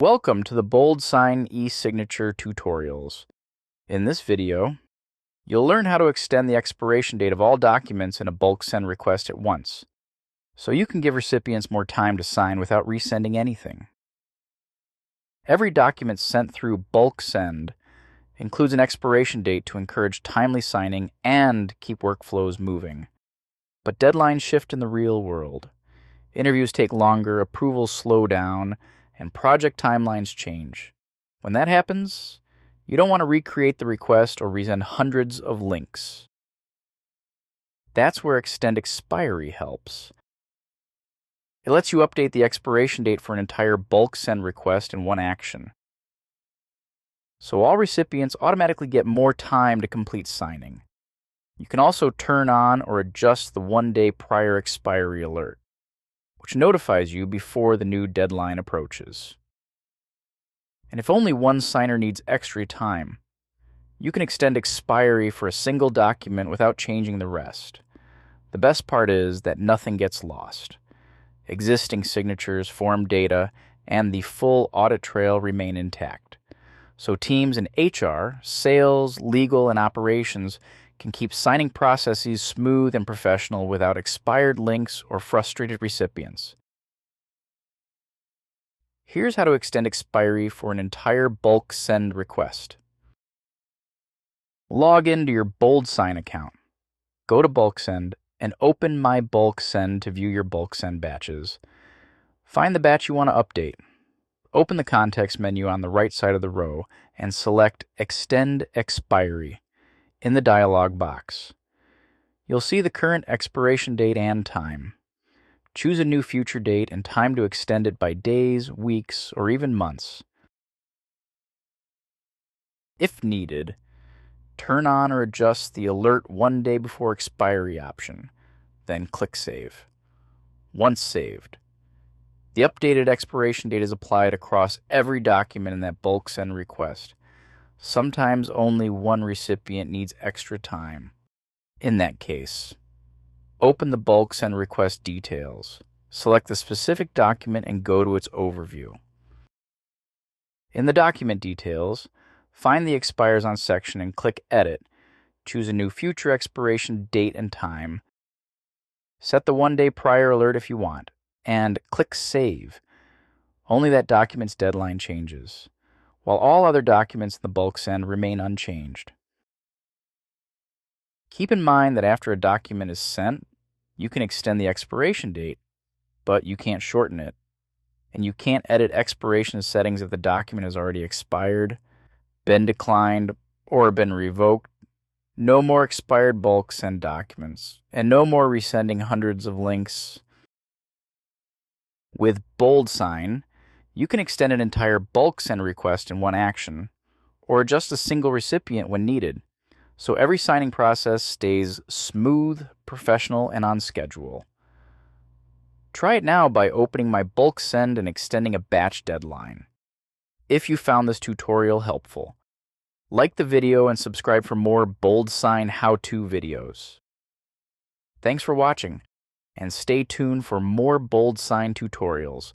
Welcome to the BoldSign eSignature tutorials. In this video, you'll learn how to extend the expiration date of all documents in a bulk send request at once, so you can give recipients more time to sign without resending anything. Every document sent through bulk send includes an expiration date to encourage timely signing and keep workflows moving. But deadlines shift in the real world. Interviews take longer, approvals slow down, and project timelines change. When that happens, you don't want to recreate the request or resend hundreds of links. That's where Extend Expiry helps. It lets you update the expiration date for an entire bulk send request in one action. So all recipients automatically get more time to complete signing. You can also turn on or adjust the one-day prior expiry alert, which notifies you before the new deadline approaches. And if only one signer needs extra time, you can extend expiry for a single document without changing the rest. The best part is that nothing gets lost. Existing signatures, form data, and the full audit trail remain intact. So teams in HR, sales, legal, and operations can keep signing processes smooth and professional without expired links or frustrated recipients. Here's how to extend expiry for an entire bulk send request. Log into your BoldSign account. Go to bulk send and open My Bulk Send to view your bulk send batches. Find the batch you want to update. Open the context menu on the right side of the row and select Extend Expiry in the dialog box. You'll see the current expiration date and time. Choose a new future date and time to extend it by days, weeks, or even months. If needed, turn on or adjust the Alert one day before expiry option, then click Save. Once saved, the updated expiration date is applied across every document in that bulk send request. Sometimes only one recipient needs extra time. In that case, open the bulk send request details. Select the specific document and go to its overview. In the document details, find the Expires On section and click Edit. Choose a new future expiration date and time. Set the one-day prior alert if you want, and click Save. Only that document's deadline changes, while all other documents in the bulk send remain unchanged. Keep in mind that after a document is sent, you can extend the expiration date, but you can't shorten it. And you can't edit expiration settings if the document has already expired, been declined, or been revoked. No more expired bulk send documents, and no more resending hundreds of links. With BoldSign, you can extend an entire bulk send request in one action, or adjust a single recipient when needed, so every signing process stays smooth, professional, and on schedule. Try it now by opening My Bulk Send and extending a batch deadline. If you found this tutorial helpful, like the video and subscribe for more BoldSign how-to videos. Thanks for watching, and stay tuned for more BoldSign tutorials.